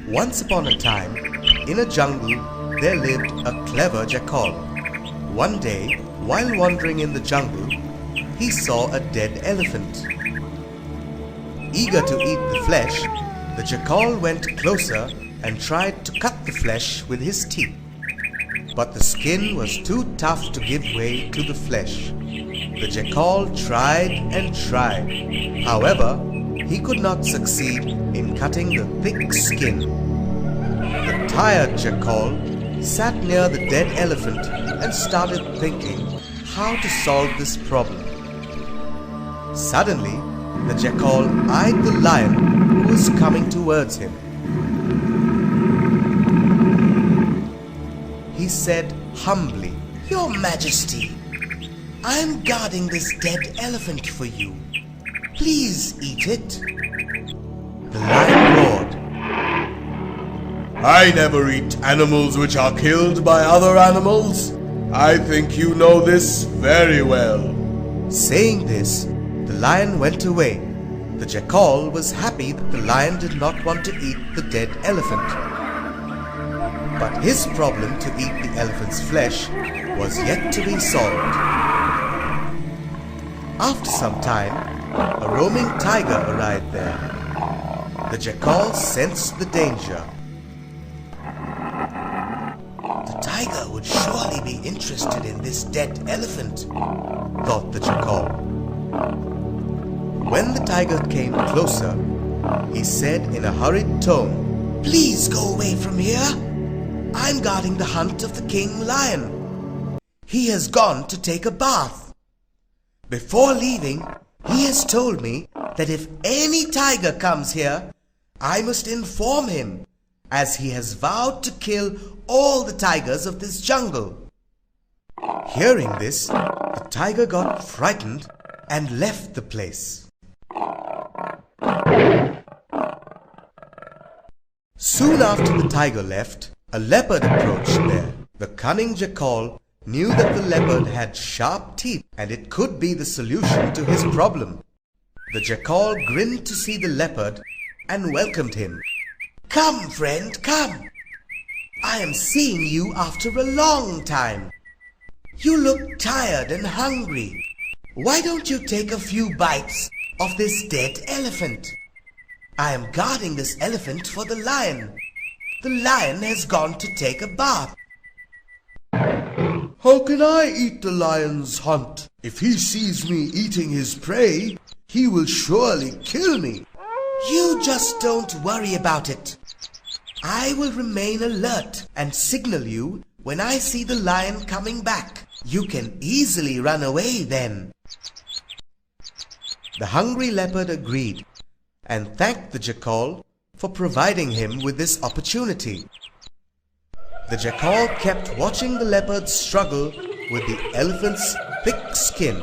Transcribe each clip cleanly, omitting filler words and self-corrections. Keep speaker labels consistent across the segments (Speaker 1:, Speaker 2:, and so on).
Speaker 1: Once upon a time, in a jungle, there lived a clever jackal. One day, while wandering in the jungle, he saw a dead elephant. Eager to eat the flesh, the jackal went closer and tried to cut the flesh with his teeth. But the skin was too tough to give way to the flesh. The jackal tried and tried. However, he could not succeed in cutting the thick skin. The tired jackal sat near the dead elephant and started thinking how to solve this problem. Suddenly, the jackal eyed the lion who was coming towards him. He said humbly, "Your Majesty, I am guarding this dead elephant for you. Please eat it." The lion roared,
Speaker 2: I never eat animals which are killed by other animals. I think you know this very well.
Speaker 1: Saying this, the lion went away. The jackal was happy that the lion did not want to eat the dead elephant. But his problem to eat the elephant's flesh was yet to be solved. After some time, a roaming tiger arrived there. The jackal sensed the danger. The tiger would surely be interested in this dead elephant, thought the jackal. When the tiger came closer, he said in a hurried tone, "Please go away from here. I'm guarding the hunt of the king lion. He has gone to take a bath. Before leaving, he has told me that if any tiger comes here, I must inform him, as he has vowed to kill all the tigers of this jungle." Hearing this, the tiger got frightened and left the place. Soon after the tiger left, a leopard approached there. The cunning jackal knew that the leopard had sharp teeth and it could be the solution to his problem. The jackal grinned to see the leopard and welcomed him. "Come, friend, come. I am seeing you after a long time. You look tired and hungry. Why don't you take a few bites of this dead elephant? I am guarding this elephant for the lion. The lion has gone to take a bath."
Speaker 2: How can I eat the lion's hunt? If he sees me eating his prey, he will surely kill me.
Speaker 1: "You just don't worry about it. I will remain alert and signal you when I see the lion coming back. You can easily run away then." The hungry leopard agreed and thanked the jackal for providing him with this opportunity. The jackal kept watching the leopard struggle with the elephant's thick skin.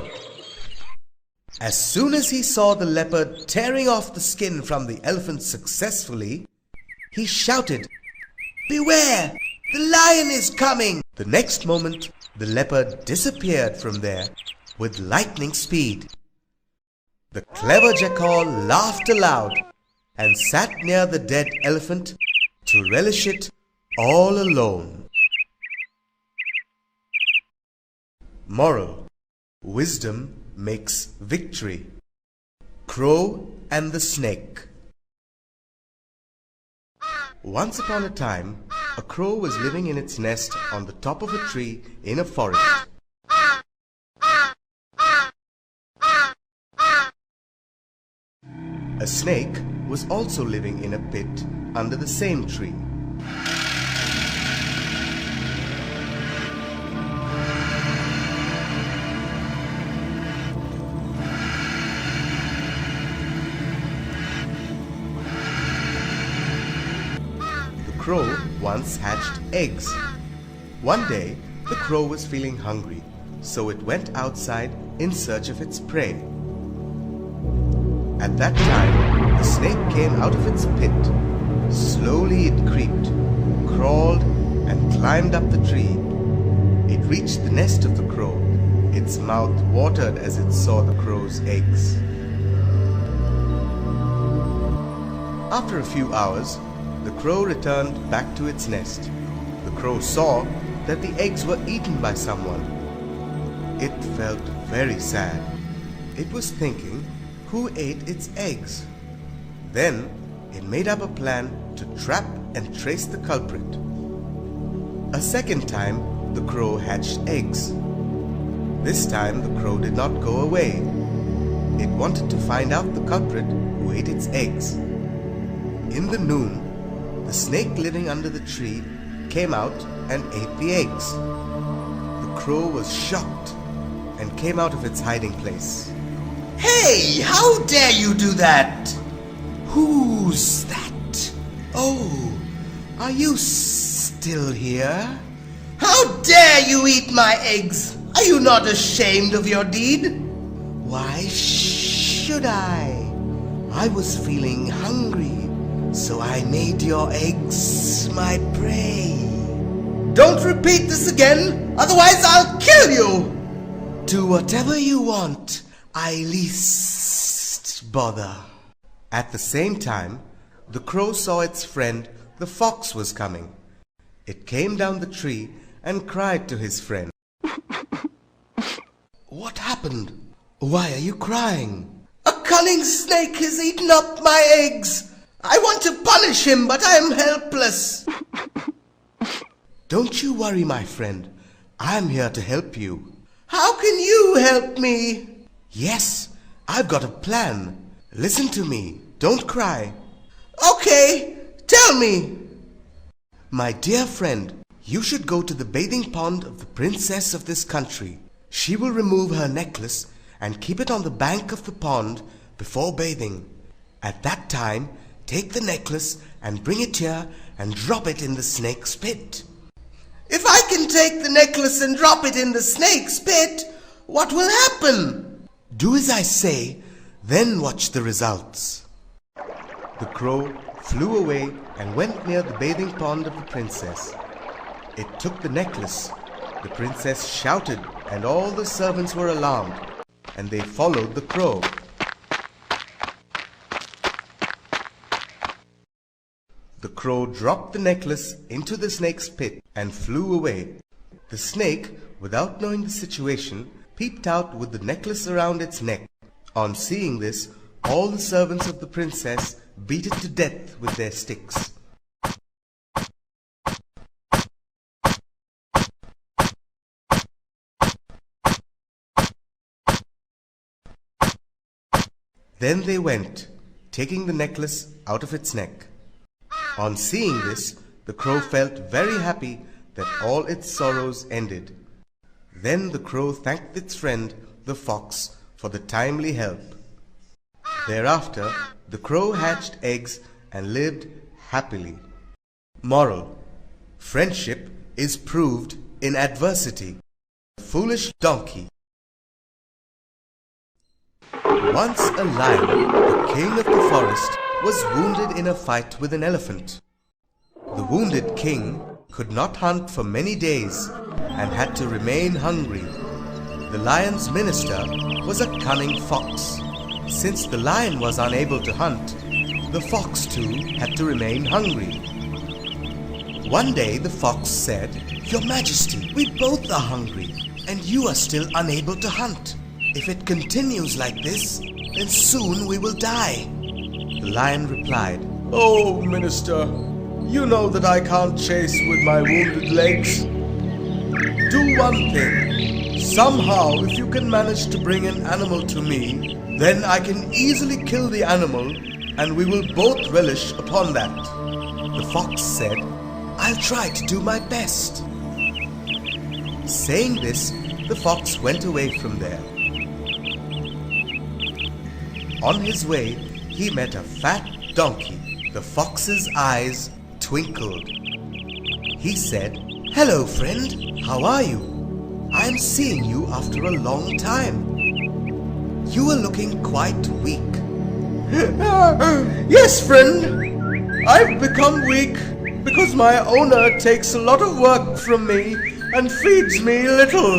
Speaker 1: As soon as he saw the leopard tearing off the skin from the elephant successfully, he shouted, "Beware! The lion is coming!" The next moment, the leopard disappeared from there with lightning speed. The clever jackal laughed aloud and sat near the dead elephant to relish it all alone. Moral: wisdom makes victory. Crow and the Snake. Once upon a time, a crow was living in its nest on the top of a tree in a forest. A snake was also living in a pit under the same tree. The crow once hatched eggs. One day, the crow was feeling hungry, so it went outside in search of its prey. At that time, the snake came out of its pit. Slowly it creeped, crawled, and climbed up the tree. It reached the nest of the crow. Its mouth watered as it saw the crow's eggs. After a few hours, The crow returned back to its nest. The crow saw that the eggs were eaten by someone. It felt very sad. It was thinking, who ate its eggs? Then it made up a plan to trap and trace the culprit. A second time, the crow hatched eggs. This time the crow did not go away. It wanted to find out the culprit who ate its eggs. In the noon, the snake living under the tree came out and ate the eggs. The crow was shocked and came out of its hiding place.
Speaker 2: Hey, how dare you do that? Who's that?
Speaker 1: Oh, are you still here?
Speaker 2: How dare you eat my eggs? Are you not ashamed of your deed?
Speaker 1: Why should I? I was feeling hungry, so I made your eggs my prey.
Speaker 2: Don't repeat this again, otherwise I'll kill you!
Speaker 1: Do whatever you want, I least bother. At the same time, the crow saw its friend, the fox, was coming. It came down the tree and cried to his friend. What happened? Why are you crying?
Speaker 2: A cunning snake has eaten up my eggs. I want to punish him, but I am helpless.
Speaker 1: Don't you worry, my friend. I am here to help you.
Speaker 2: How can you help me?
Speaker 1: Yes, I've got a plan. Listen to me. Don't cry.
Speaker 2: Okay, tell me.
Speaker 1: My dear friend, you should go to the bathing pond of the princess of this country. She will remove her necklace and keep it on the bank of the pond before bathing. At that time, take the necklace and bring it here and drop it in the snake's pit.
Speaker 2: If I can take the necklace and drop it in the snake's pit, what will happen?
Speaker 1: Do as I say, then watch the results. The crow flew away and went near the bathing pond of the princess. It took the necklace. The princess shouted, and all the servants were alarmed, and they followed the crow. The crow dropped the necklace into the snake's pit and flew away. The snake, without knowing the situation, peeped out with the necklace around its neck. On seeing this, all the servants of the princess beat it to death with their sticks. Then they went, taking the necklace out of its neck. On seeing this, the crow felt very happy that all its sorrows ended. Then the crow thanked its friend, the fox, for the timely help. Thereafter, the crow hatched eggs and lived happily. Moral: friendship is proved in adversity. Foolish donkey. Once a lion, the king of the forest, was wounded in a fight with an elephant. The wounded king could not hunt for many days and had to remain hungry. The lion's minister was a cunning fox. Since the lion was unable to hunt, the fox too had to remain hungry. One day the fox said, "Your Majesty, we both are hungry, and you are still unable to hunt. If it continues like this, then soon we will die." The lion replied,
Speaker 2: Oh, minister, you know that I can't chase with my wounded legs. Do one thing. Somehow, if you can manage to bring an animal to me, then I can easily kill the animal, and we will both relish upon that.
Speaker 1: The fox said, "I'll try to do my best." Saying this, the fox went away from there. On his way, he met a fat donkey. The fox's eyes twinkled. He said, "Hello, friend. How are you? I am seeing you after a long time. You are looking quite weak."
Speaker 2: Yes, friend. I've become weak because my owner takes a lot of work from me and feeds me little.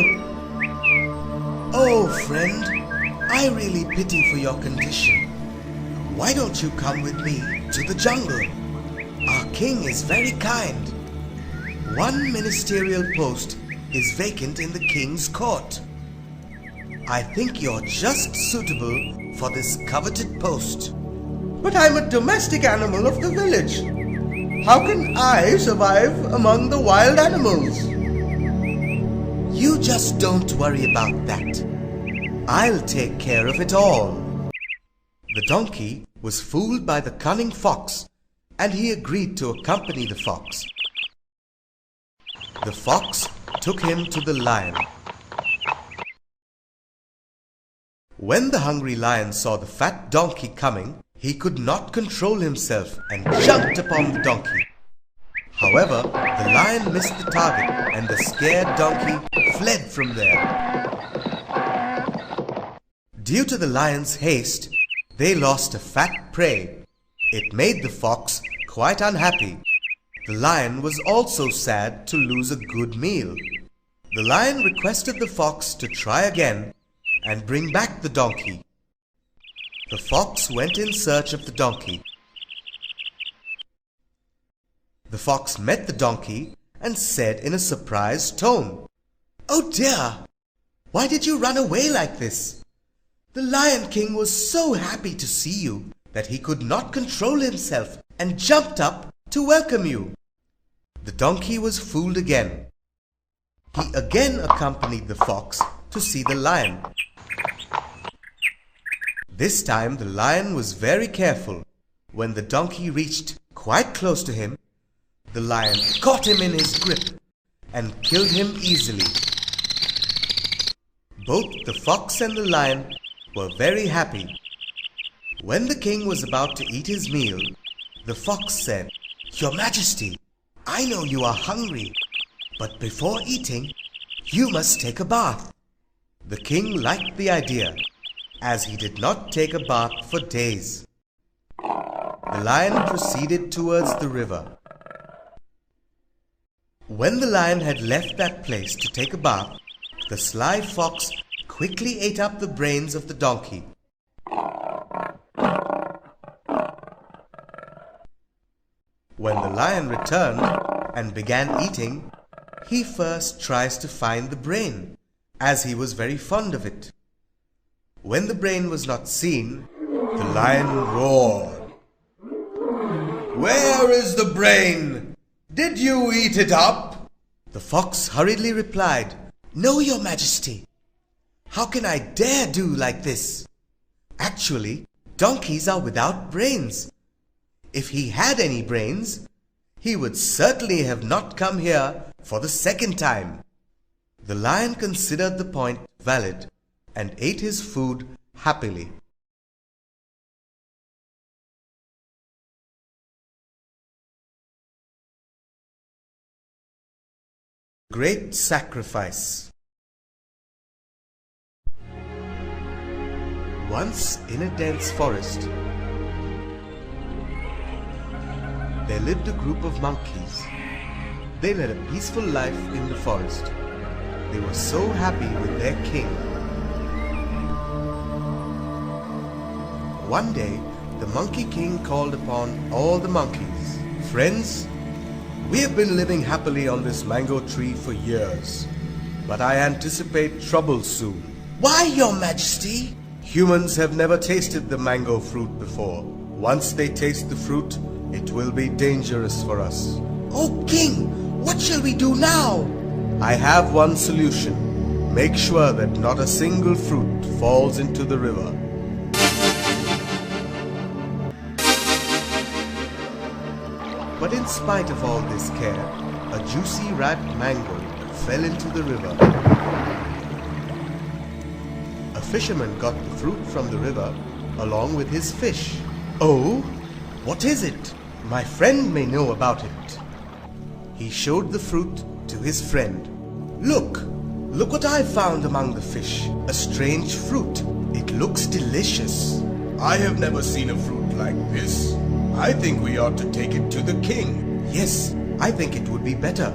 Speaker 1: "Oh, friend, I really pity for your condition. Why don't you come with me to the jungle? Our king is very kind. One ministerial post is vacant in the king's court. I think you're just suitable for this coveted post.
Speaker 2: But I'm a domestic animal of the village. How can I survive among the wild animals?
Speaker 1: You just don't worry about that. I'll take care of it all. The donkey was fooled by the cunning fox, and he agreed to accompany the fox. The fox took him to the lion. When the hungry lion saw the fat donkey coming, he could not control himself and jumped upon the donkey. However, the lion missed the target and the scared donkey fled from there. Due to the lion's haste, they lost a fat prey. It made the fox quite unhappy. The lion was also sad to lose a good meal. The lion requested the fox to try again and bring back the donkey. The fox went in search of the donkey. The fox met the donkey and said in a surprised tone, "Oh dear, why did you run away like this? The Lion King was so happy to see you that he could not control himself and jumped up to welcome you." The donkey was fooled again. He again accompanied the fox to see the lion. This time the lion was very careful. When the donkey reached quite close to him, the lion caught him in his grip and killed him easily. Both the fox and the lion were very happy. When the king was about to eat his meal, the fox said, "Your Majesty, I know you are hungry, but before eating, you must take a bath." The king liked the idea, as he did not take a bath for days. The lion proceeded towards the river. When the lion had left that place to take a bath, the sly fox quickly ate up the brains of the donkey. When the lion returned and began eating, he first tries to find the brain, as he was very fond of it. When the brain was not seen, the lion roared,
Speaker 2: "Where is the brain? Did you eat it up?"
Speaker 1: The fox hurriedly replied, "No, Your Majesty. How can I dare do like this? Actually, donkeys are without brains. If he had any brains, he would certainly have not come here for the second time." The lion considered the point valid and ate his food happily. Great sacrifice. Once in a dense forest, there lived a group of monkeys. They led a peaceful life in the forest. They were so happy with their king. One day, the Monkey King called upon all the monkeys. "Friends, we have been living happily on this mango tree for years, but I anticipate trouble soon." "Why, Your Majesty?" "Humans have never tasted the mango fruit before. Once they taste the fruit, it will be dangerous for us." "Oh, King, what shall we do now?" "I have one solution. Make sure that not a single fruit falls into the river." But in spite of all this care, a juicy ripe mango fell into the river. A fisherman got the fruit from the river along with his fish. "Oh, what is it? My friend may know about it." He showed the fruit to his friend. Look what I found among the fish. A strange fruit. It looks delicious."
Speaker 2: "I have never seen a fruit like this. I think we ought to take it to the king."
Speaker 1: "Yes, I think it would be better."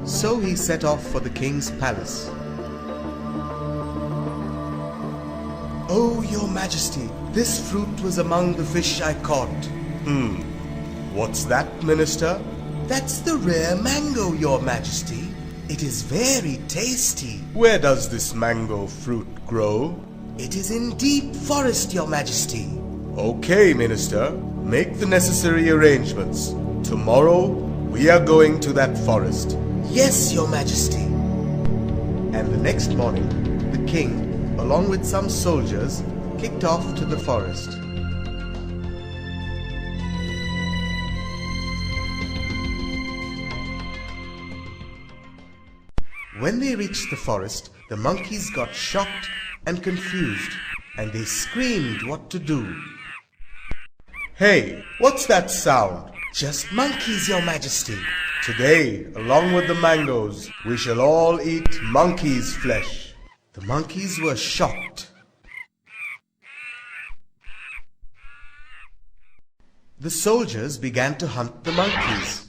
Speaker 1: So he set off for the king's palace. "Oh, Your Majesty, this fruit was among the fish I caught."
Speaker 2: What's that, Minister?
Speaker 1: That's the rare mango, Your Majesty. It is very tasty.
Speaker 2: Where does this mango fruit grow?
Speaker 1: It is in deep forest, Your Majesty.
Speaker 2: Okay, Minister. Make the necessary arrangements. Tomorrow, we are going to that forest.
Speaker 1: Yes, Your Majesty.
Speaker 2: And the next morning, the king, along with some soldiers, kicked off to the forest. When they reached the forest, the monkeys got shocked and confused, and they screamed what to do. Hey, what's that sound?
Speaker 1: Just monkeys, Your Majesty.
Speaker 2: Today, along with the mangoes, we shall all eat monkey's flesh. The monkeys were shocked. The soldiers began to hunt the monkeys.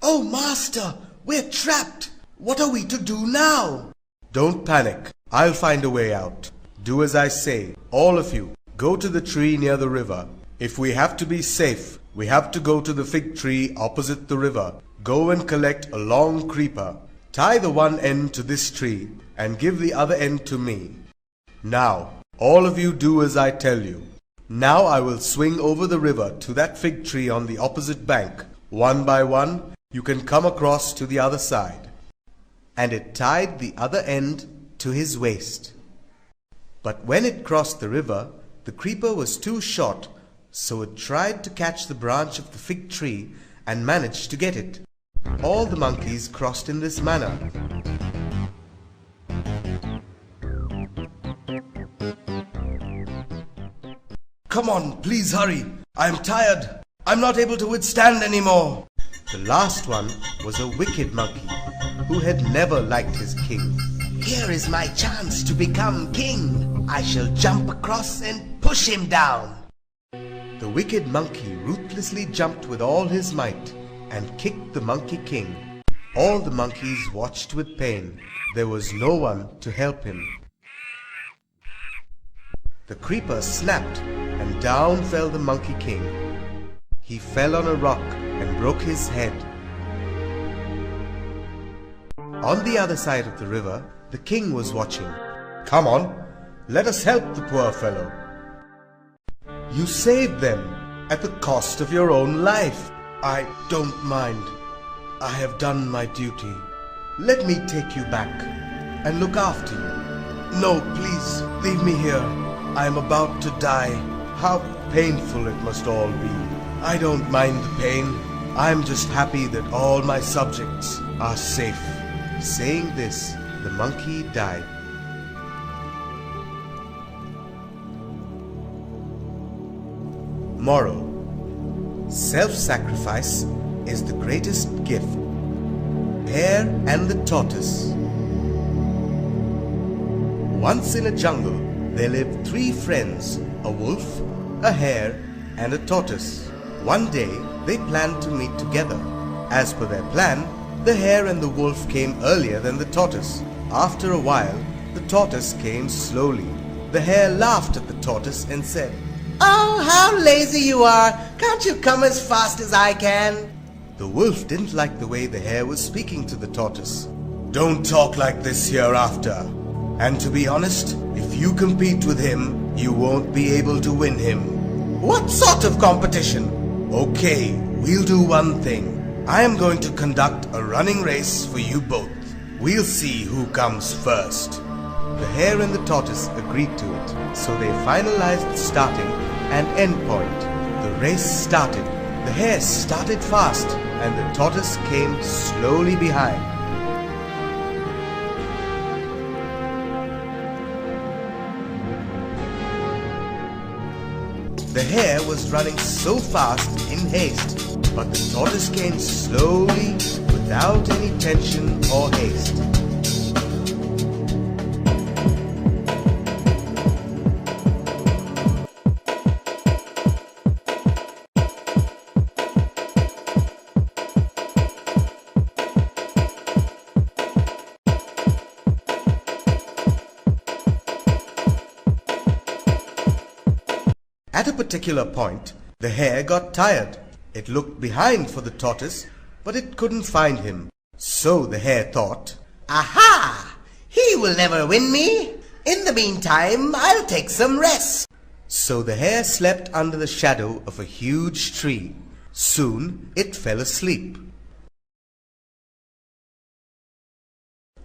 Speaker 1: Oh, Master, we're trapped. What are we to do now?
Speaker 2: Don't panic. I'll find a way out. Do as I say. All of you, go to the tree near the river. If we have to be safe, we have to go to the fig tree opposite the river. Go and collect a long creeper. Tie the one end to this tree and give the other end to me. Now, all of you do as I tell you. Now I will swing over the river to that fig tree on the opposite bank. One by one, you can come across to the other side. And it tied the other end to his waist. But when it crossed the river, the creeper was too short, so it tried to catch the branch of the fig tree and managed to get it. All the monkeys crossed in this manner.
Speaker 1: Come on, please hurry. I'm tired. I'm not able to withstand anymore.
Speaker 2: The last one was a wicked monkey who had never liked his king.
Speaker 1: Here is my chance to become king. I shall jump across and push him down.
Speaker 2: The wicked monkey ruthlessly jumped with all his might and kicked the monkey king. All the monkeys watched with pain. There was no one to help him. The creeper snapped and down fell the monkey king. He fell on a rock and broke his head. On the other side of the river, the king was watching. Come on, let us help the poor fellow. You saved them at the cost of your own life.
Speaker 1: I don't mind. I have done my duty.
Speaker 2: Let me take you back and look after you.
Speaker 1: No, please, leave me here. I am about to die.
Speaker 2: How painful it must all be.
Speaker 1: I don't mind the pain. I'm just happy that all my subjects are safe.
Speaker 2: Saying this, the monkey died. Moral: self-sacrifice is the greatest gift. Hare and the Tortoise. Once in a jungle, there lived 3 friends, a wolf, a hare, and a tortoise. One day, they planned to meet together. As per their plan, the hare and the wolf came earlier than the tortoise. After a while, the tortoise came slowly. The hare laughed at the tortoise and said,
Speaker 1: "Oh, how lazy you are! Can't you come as fast as I can?"
Speaker 2: The wolf didn't like the way the hare was speaking to the tortoise.
Speaker 1: "Don't talk like this hereafter. And to be honest, if you compete with him, you won't be able to win him." "What sort of competition?" "Okay, we'll do one thing. I am going to conduct a running race for you both. We'll see who comes first."
Speaker 2: The hare and the tortoise agreed to it, so they finalized the starting and end point. The race started. The hare started fast, and the tortoise came slowly behind. The hare was running so fast in haste, but the tortoise came slowly without any tension or haste.
Speaker 1: At a particular point, the hare got tired. It looked behind for the tortoise, but it couldn't find him. So the hare thought,
Speaker 3: Aha! He will never win me. In the meantime, I'll take some rest.
Speaker 1: So the hare slept under the shadow of a huge tree. Soon it fell asleep.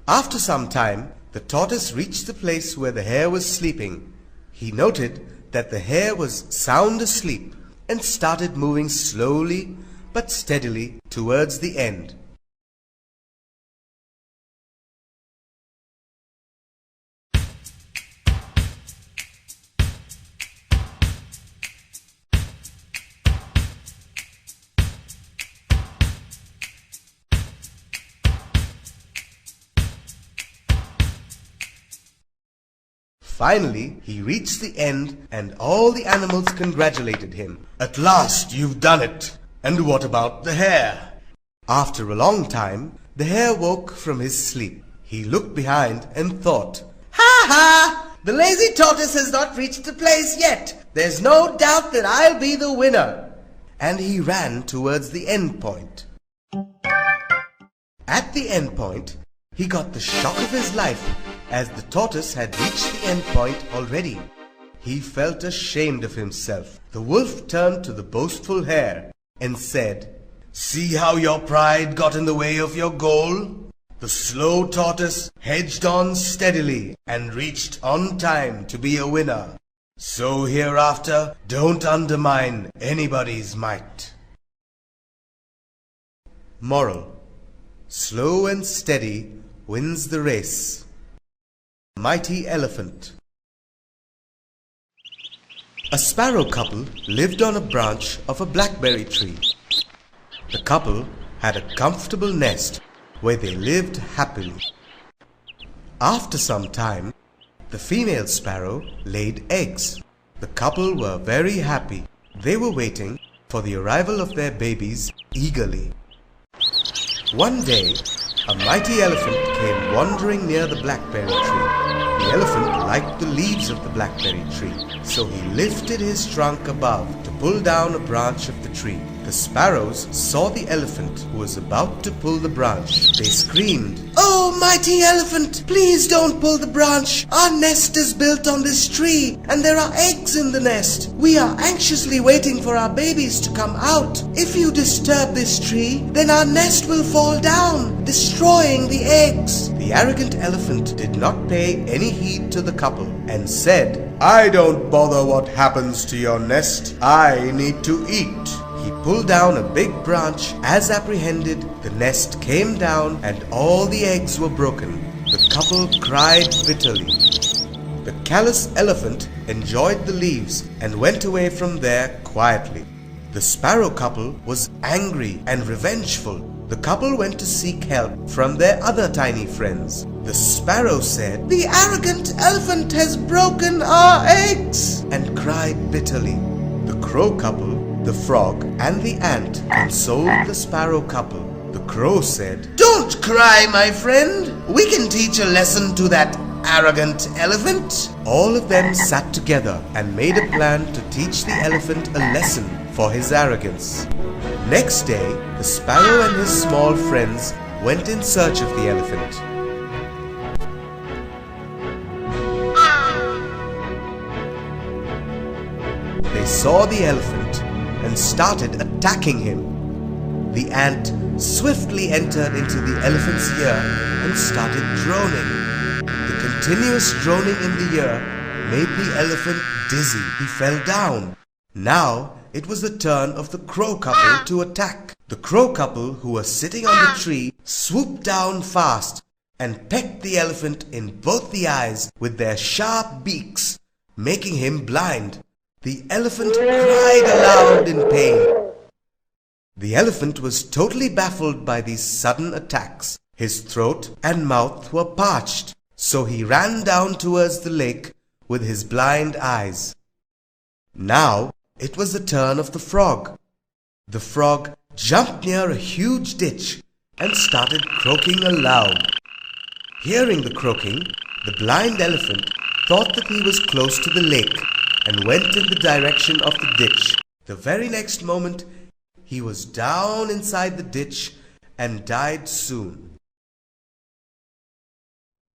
Speaker 1: After some time, the tortoise reached the place where the hare was sleeping. He noted that the hare was sound asleep and started moving slowly but steadily towards the end. Finally, he reached the end and all the animals congratulated him.
Speaker 2: At last you've done it. And what about the hare?
Speaker 1: After a long time, the hare woke from his sleep. He looked behind and thought,
Speaker 3: Ha ha! The lazy tortoise has not reached the place yet. There's no doubt that I'll be the winner.
Speaker 1: And he ran towards the end point. At the end point, he got the shock of his life as the tortoise had reached the end point already. He felt ashamed of himself. The wolf turned to the boastful hare and said,
Speaker 2: See how your pride got in the way of your goal? The slow tortoise hedged on steadily and reached on time to be a winner. So hereafter, don't undermine anybody's might.
Speaker 1: Moral: slow and steady wins the race. Mighty Elephant. A sparrow couple lived on a branch of a blackberry tree. The couple had a comfortable nest where they lived happily. After some time, the female sparrow laid eggs. The couple were very happy. They were waiting for the arrival of their babies eagerly. One day, a mighty elephant came wandering near the blackberry tree. The elephant liked the leaves of the blackberry tree, so he lifted his trunk above to pull down a branch of the tree. The sparrows saw the elephant who was about to pull the branch. They screamed,
Speaker 3: Oh, mighty elephant, please don't pull the branch. Our nest is built on this tree and there are eggs in the nest. We are anxiously waiting for our babies to come out. If you disturb this tree, then our nest will fall down, destroying the eggs.
Speaker 1: The arrogant elephant did not pay any heed to the couple and said,
Speaker 2: I don't bother what happens to your nest. I need to eat.
Speaker 1: He pulled down a big branch. As apprehended, the nest came down and all the eggs were broken. The couple cried bitterly. The callous elephant enjoyed the leaves and went away from there quietly. The sparrow couple was angry and revengeful. The couple went to seek help from their other tiny friends. The sparrow said,
Speaker 3: The arrogant elephant has broken our eggs,
Speaker 1: and cried bitterly. The crow couple, the frog, and the ant consoled the sparrow couple. The crow said,
Speaker 3: Don't cry, my friend. We can teach a lesson to that arrogant elephant.
Speaker 1: All of them sat together and made a plan to teach the elephant a lesson for his arrogance. Next day, the sparrow and his small friends went in search of the elephant. They saw the elephant and started attacking him. The ant swiftly entered into the elephant's ear and started droning. The continuous droning in the ear made the elephant dizzy. He fell down. Now it was the turn of the crow couple to attack. The crow couple, who were sitting on the tree, swooped down fast and pecked the elephant in both the eyes with their sharp beaks, making him blind. The elephant cried aloud in pain. The elephant was totally baffled by these sudden attacks. His throat and mouth were parched, so he ran down towards the lake with his blind eyes. Now it was the turn of the frog. The frog jumped near a huge ditch and started croaking aloud. Hearing the croaking, the blind elephant thought that he was close to the lake and went in the direction of the ditch. The very next moment, he was down inside the ditch and died soon.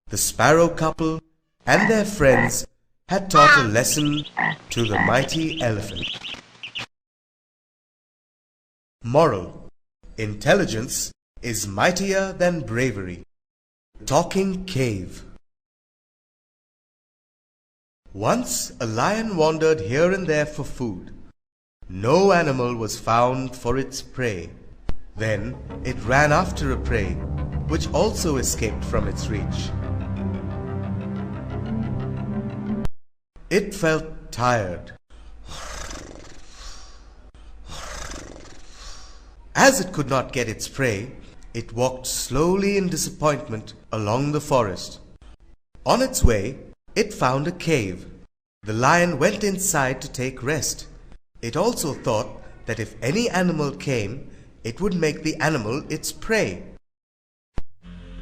Speaker 1: The sparrow couple and their friends had taught a lesson to the mighty elephant. Moral: intelligence is mightier than bravery. Talking Cave. Once a lion wandered here and there for food. No animal was found for its prey. Then it ran after a prey, which also escaped from its reach. It felt tired. As it could not get its prey, it walked slowly in disappointment along the forest. On its way, it found a cave. The lion went inside to take rest. It also thought that if any animal came, it would make the animal its prey.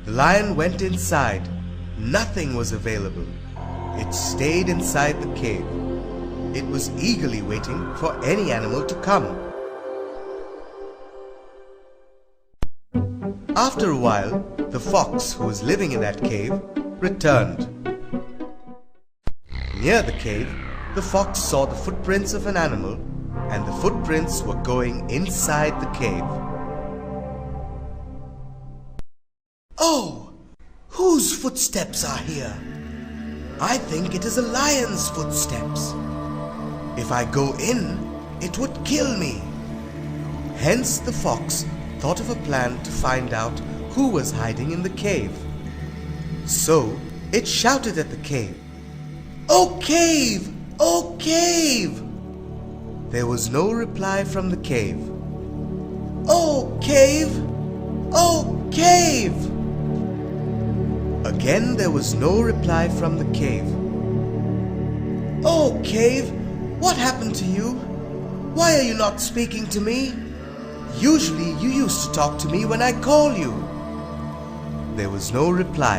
Speaker 1: The lion went inside. Nothing was available. It stayed inside the cave. It was eagerly waiting for any animal to come. After a while, the fox who was living in that cave returned. Near the cave, the fox saw the footprints of an animal, and the footprints were going inside the cave.
Speaker 3: Oh, whose footsteps are here? I think it is a lion's footsteps. If I go in, it would kill me.
Speaker 1: Hence the fox thought of a plan to find out who was hiding in the cave. So it shouted at the cave,
Speaker 3: "Oh cave! Oh cave!"
Speaker 1: There was no reply from the cave.
Speaker 3: "Oh cave! Oh cave!"
Speaker 1: Again there was no reply from the cave.
Speaker 3: "Oh cave, what happened to you? Why are you not speaking to me? Usually you used to talk to me when I call you."
Speaker 1: There was no reply.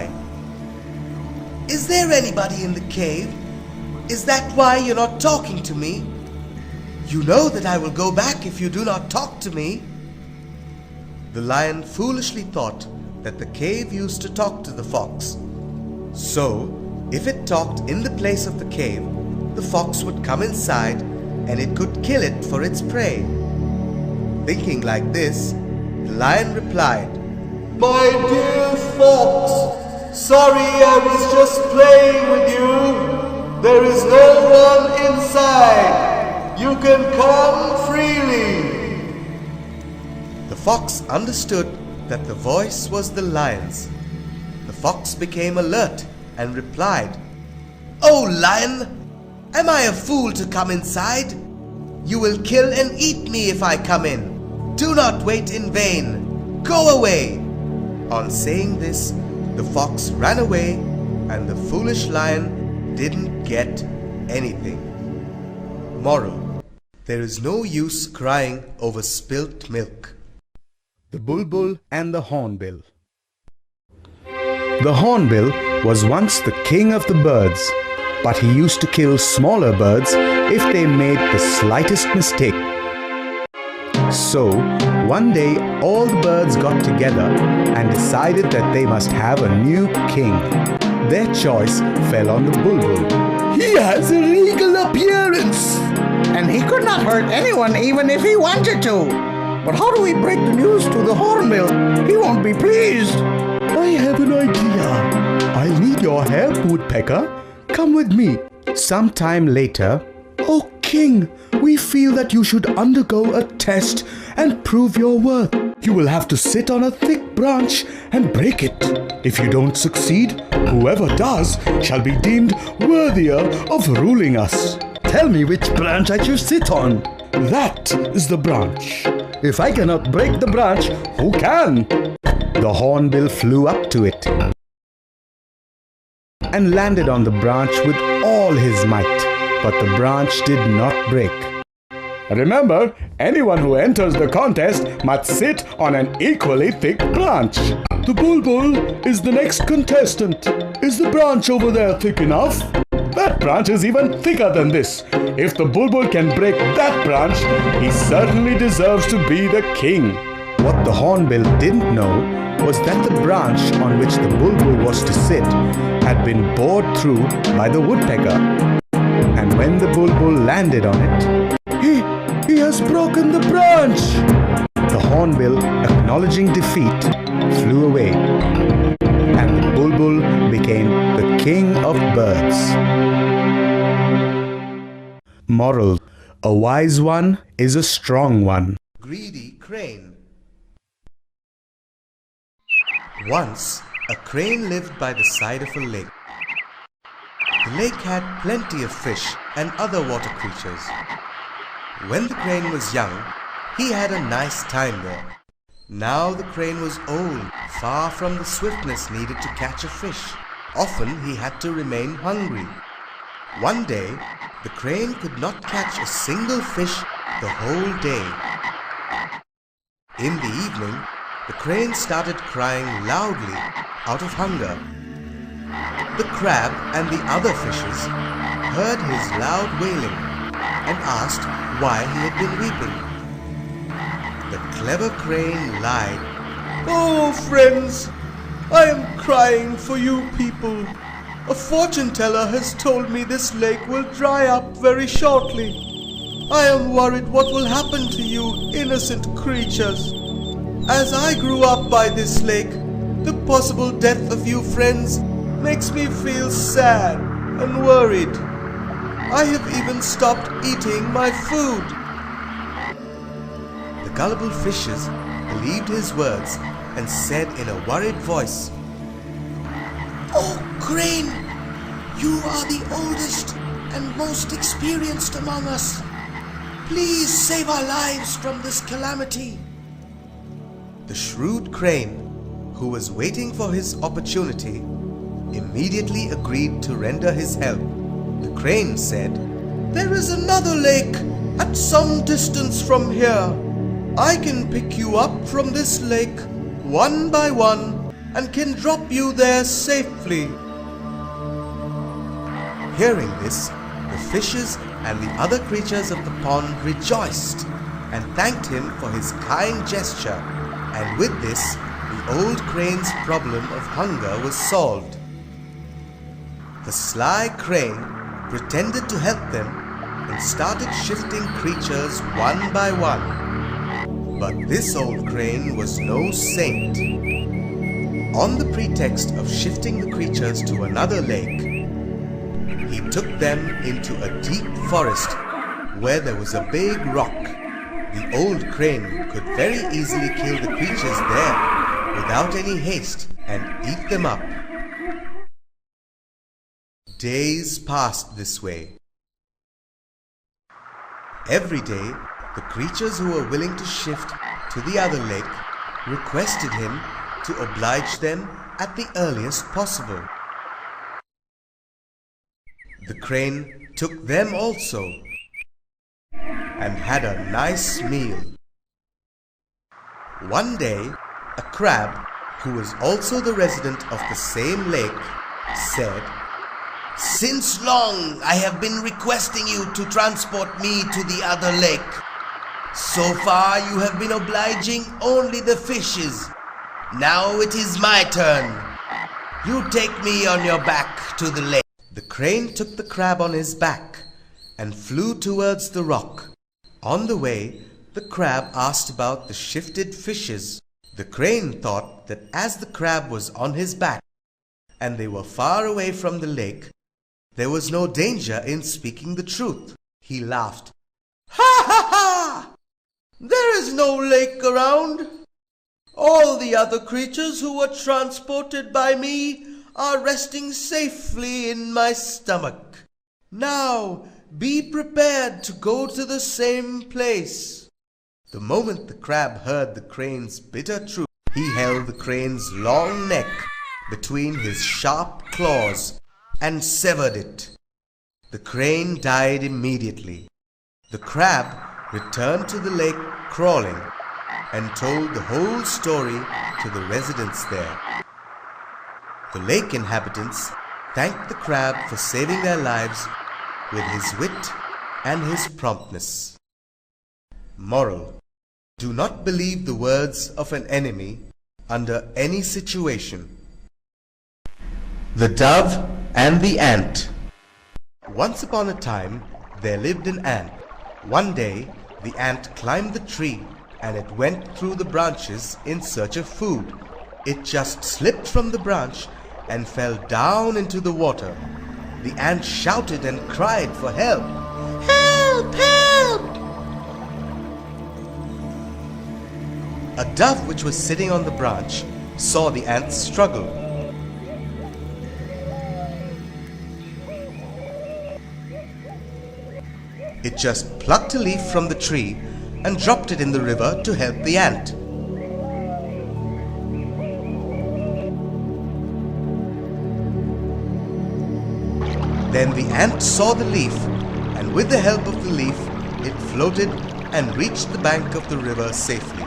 Speaker 3: "Is there anybody in the cave? Is that why you're not talking to me? You know that I will go back if you do not talk to me."
Speaker 1: The lion foolishly thought that the cave used to talk to the fox. So, if it talked in the place of the cave, the fox would come inside and it could kill it for its prey. Thinking like this, the lion replied,
Speaker 2: My dear fox, sorry I was just playing with you. There is no one inside. You can come freely.
Speaker 1: The fox understood that the voice was the lion's. The fox became alert and replied,
Speaker 3: "Oh lion, am I a fool to come inside? You will kill and eat me if I come in. Do not wait in vain. Go away."
Speaker 1: On saying this, the fox ran away and the foolish lion didn't get anything. Moral: there is no use crying over spilt milk.
Speaker 4: The Bulbul and the Hornbill. The Hornbill was once the king of the birds, but he used to kill smaller birds if they made the slightest mistake. So, one day all the birds got together and decided that they must have a new king. Their choice fell on the Bulbul.
Speaker 5: He has a regal appearance, and he could not hurt anyone even if he wanted to. But how do we break the news to the Hornbill? He won't be pleased.
Speaker 4: I have an idea. I'll need your help, Woodpecker. Come with me. Sometime later, "Oh King, we feel that you should undergo a test and prove your worth. You will have to sit on a thick branch and break it. If you don't succeed, whoever does shall be deemed worthier of ruling us."
Speaker 5: Tell me which branch I should sit on.
Speaker 4: That is the branch.
Speaker 5: If I cannot break the branch, who can?
Speaker 4: The Hornbill flew up to it and landed on the branch with all his might, but the branch did not break.
Speaker 5: Remember, anyone who enters the contest must sit on an equally thick branch.
Speaker 4: The Bulbul is the next contestant. Is the branch over there thick enough? That branch is even thicker than this. If the bulbul can break that branch, he certainly deserves to be the king. What the hornbill didn't know was that the branch on which the bulbul was to sit had been bored through by the woodpecker. And when the bulbul landed on it, he has broken the branch! The hornbill, acknowledging defeat, flew away. And the bulbul became the king of birds. Moral: a wise one is a strong one.
Speaker 1: Greedy Crane. Once, a crane lived by the side of a lake. The lake had plenty of fish and other water creatures. When the crane was young, he had a nice time there. Now the crane was old, far from the swiftness needed to catch a fish. Often he had to remain hungry. One day, the crane could not catch a single fish the whole day. In the evening, the crane started crying loudly out of hunger. The crab and the other fishes heard his loud wailing and asked why he had been weeping. The clever crane lied.
Speaker 2: Oh, friends, I am crying for you people. A fortune teller has told me this lake will dry up very shortly. I am worried what will happen to you innocent creatures. As I grew up by this lake, the possible death of you friends makes me feel sad and worried. I have even stopped eating my food.
Speaker 1: The gullible fishes believed his words and said in a worried voice,
Speaker 3: Oh, Crane, you are the oldest and most experienced among us. Please save our lives from this calamity.
Speaker 1: The shrewd crane, who was waiting for his opportunity, immediately agreed to render his help. The crane said,
Speaker 2: There is another lake at some distance from here. I can pick you up from this lake one by one and can drop you there safely.
Speaker 1: Hearing this, the fishes and the other creatures of the pond rejoiced and thanked him for his kind gesture, and with this, the old crane's problem of hunger was solved. The sly crane pretended to help them and started shifting creatures one by one. But this old crane was no saint. On the pretext of shifting the creatures to another lake, he took them into a deep forest where there was a big rock. The old crane could very easily kill the creatures there without any haste and eat them up. Days passed this way. Every day, the creatures who were willing to shift to the other lake requested him to oblige them at the earliest possible. The crane took them also and had a nice meal. One day, a crab, who was also the resident of the same lake, said,
Speaker 3: Since long I have been requesting you to transport me to the other lake. So far you have been obliging only the fishes. Now it is my turn. You take me on your back to the lake.
Speaker 1: The crane took the crab on his back and flew towards the rock. On the way, the crab asked about the shifted fishes. The crane thought that as the crab was on his back and they were far away from the lake, there was no danger in speaking the truth. He laughed.
Speaker 2: Ha ha ha! There is no lake around. All the other creatures who were transported by me are resting safely in my stomach. Now, be prepared to go to the same place.
Speaker 1: The moment the crab heard the crane's bitter truth, he held the crane's long neck between his sharp claws and severed it. The crane died immediately. The crab returned to the lake crawling and told the whole story to the residents there. The lake inhabitants thanked the crab for saving their lives with his wit and his promptness. Moral: do not believe the words of an enemy under any situation. The Dove and the Ant. Once upon a time, there lived an ant. One day, the ant climbed the tree and it went through the branches in search of food. It just slipped from the branch and fell down into the water. The ant shouted and cried for help.
Speaker 3: Help! Help!
Speaker 1: A dove which was sitting on the branch saw the ant struggle. It just plucked a leaf from the tree and dropped it in the river to help the ant. Then the ant saw the leaf, and with the help of the leaf, it floated and reached the bank of the river safely.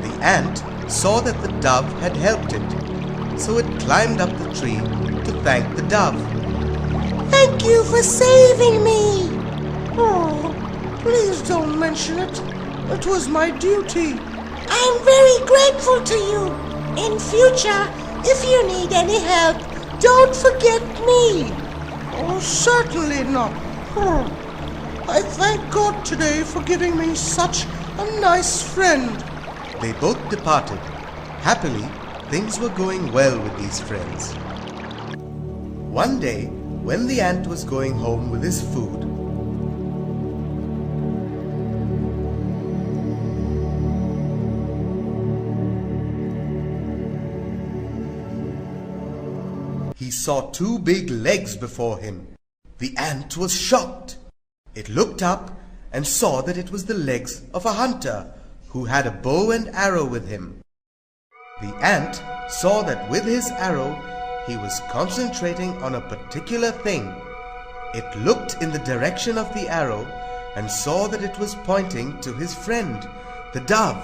Speaker 1: The ant saw that the dove had helped it, so it climbed up the tree to thank the dove.
Speaker 3: Thank you for saving me. Oh, please don't mention it. It was my duty. I'm very grateful to you. In future, if you need any help, don't forget me. Oh, certainly not. Oh, I thank God today for giving me such a nice friend.
Speaker 1: They both departed. Happily, things were going well with these friends. One day, when the ant was going home with his food, he saw two big legs before him. The ant was shocked. It looked up and saw that it was the legs of a hunter who had a bow and arrow with him. The ant saw that with his arrow he was concentrating on a particular thing. It looked in the direction of the arrow and saw that it was pointing to his friend, the dove.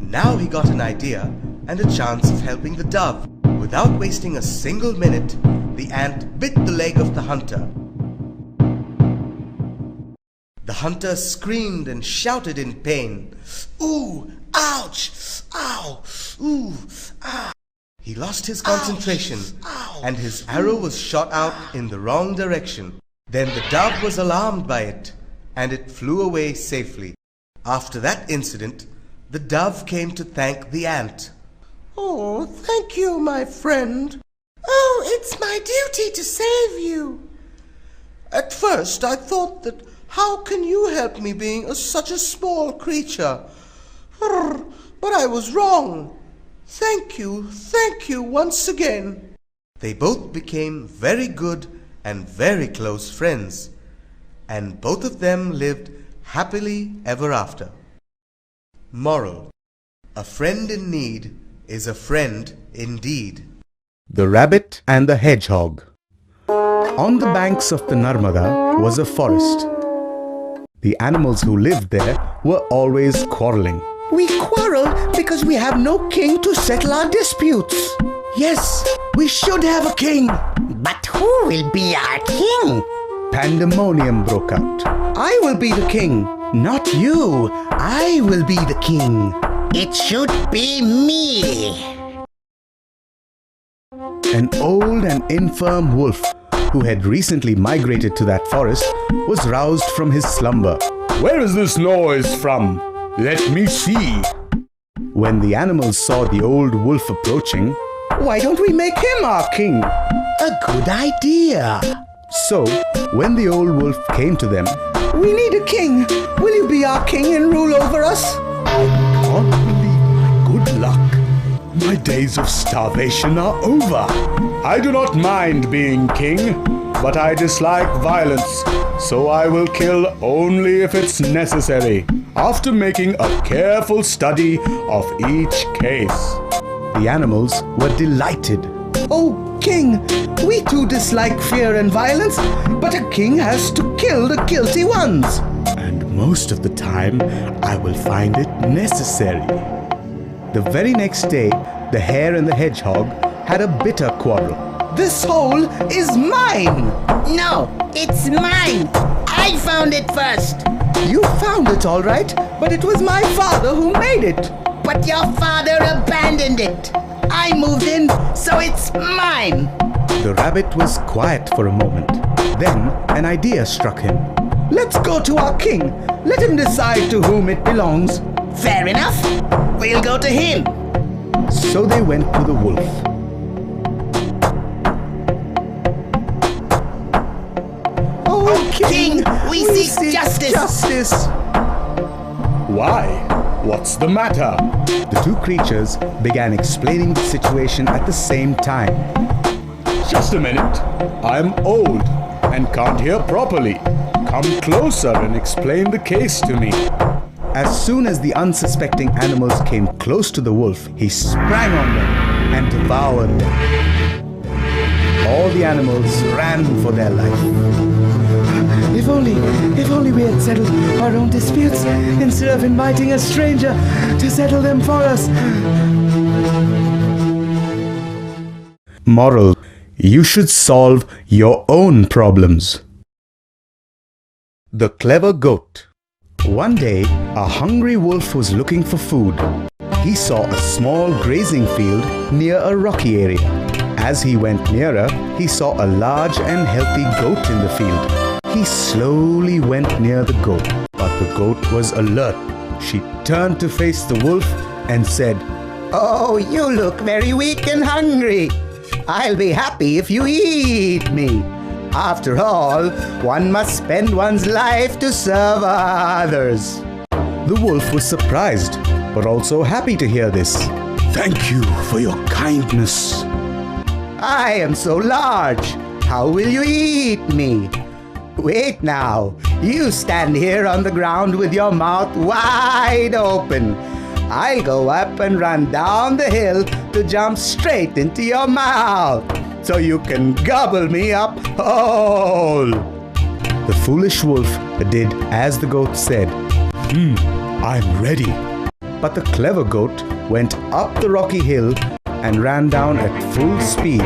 Speaker 1: Now he got an idea and a chance of helping the dove. Without wasting a single minute, the ant bit the leg of the hunter. The hunter screamed and shouted in pain. Ooh! Ouch! Ow! Ooh! Ah! He lost his concentration and his arrow was shot out in the wrong direction. Then the dove was alarmed by it and it flew away safely. After that incident, the dove came to thank the ant.
Speaker 3: Oh, thank you, my friend. Oh, it's my duty to save you. At first I thought that how can you help me being such a small creature? But I was wrong. Thank you once again.
Speaker 1: They both became very good and very close friends, and both of them lived happily ever after. Moral: a friend in need is a friend indeed.
Speaker 4: The Rabbit and the Hedgehog. On the banks of the Narmada was a forest. The animals who lived there were always quarreling.
Speaker 5: We quarrel because we have no king to settle our disputes.
Speaker 4: Yes, we should have a king.
Speaker 5: But who will be our king?
Speaker 4: Pandemonium broke out.
Speaker 5: I will be the king.
Speaker 4: Not you. I will be the king.
Speaker 5: It should be me.
Speaker 4: An old and infirm wolf who had recently migrated to that forest was roused from his slumber.
Speaker 6: Where is this noise from? Let me see.
Speaker 4: When the animals saw the old wolf approaching,
Speaker 5: Why don't we make him our king?
Speaker 4: a good idea. So, when the old wolf came to them,
Speaker 5: We need a king. Will you be our king and rule over us?
Speaker 4: I can't believe my good luck. My days of starvation are over.
Speaker 6: I do not mind being king. but I dislike violence, so I will kill only if it's necessary, after making a careful study of each case.
Speaker 4: The animals were delighted.
Speaker 5: Oh, King, we too dislike fear and violence, but a king has to kill the guilty ones.
Speaker 4: And most of the time, I will find it necessary. The very next day, the hare and the hedgehog had a bitter quarrel.
Speaker 5: This hole is mine.
Speaker 7: No, it's mine. I found it first.
Speaker 5: You found it all right, but it was my father who made it.
Speaker 7: But your father abandoned it. I moved in, so it's mine.
Speaker 4: The rabbit was quiet for a moment. Then an idea struck him.
Speaker 5: Let's go to our king. Let him decide to whom it belongs.
Speaker 7: Fair enough. We'll go to him.
Speaker 4: So they went to the wolf.
Speaker 5: Oh,
Speaker 7: King, we seek justice.
Speaker 6: Why? What's the matter?
Speaker 4: The two creatures began explaining the situation at the same time.
Speaker 6: Just a minute. I'm old and can't hear properly. Come closer and explain the case to me.
Speaker 4: As soon as the unsuspecting animals came close to the wolf, he sprang on them and devoured them. All the animals ran for their life.
Speaker 5: If only we had settled our own disputes instead of inviting a stranger to settle them for us.
Speaker 4: Moral: you should solve your own problems. The clever goat. One day, a hungry wolf was looking for food. He saw a small grazing field near a rocky area. As he went nearer, he saw a large and healthy goat in the field. He slowly went near the goat, but the goat was alert. She turned to face the wolf and said,
Speaker 5: Oh, you look very weak and hungry. I'll be happy if you eat me. After all, one must spend one's life to serve others.
Speaker 4: The wolf was surprised, but also happy to hear this. Thank you for your kindness.
Speaker 5: I am so large. How will you eat me? Wait now. You stand here on the ground with your mouth wide open. I'll go up and run down the hill to jump straight into your mouth, so you can gobble me up whole.
Speaker 4: The foolish wolf did as the goat said. I'm ready. But the clever goat went up the rocky hill and ran down at full speed.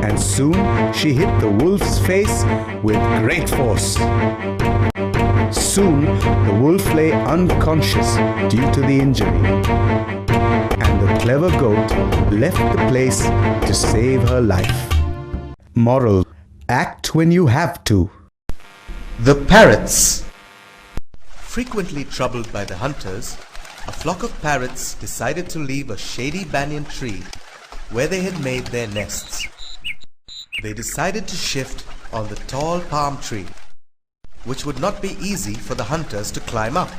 Speaker 4: And soon she hit the wolf's face with great force. Soon the wolf lay unconscious due to the injury. And the clever goat left the place to save her life. Moral: act when you have to.
Speaker 1: The parrots. Frequently troubled by the hunters, a flock of parrots decided to leave a shady banyan tree where they had made their nests. They decided to shift on the tall palm tree, which would not be easy for the hunters to climb up.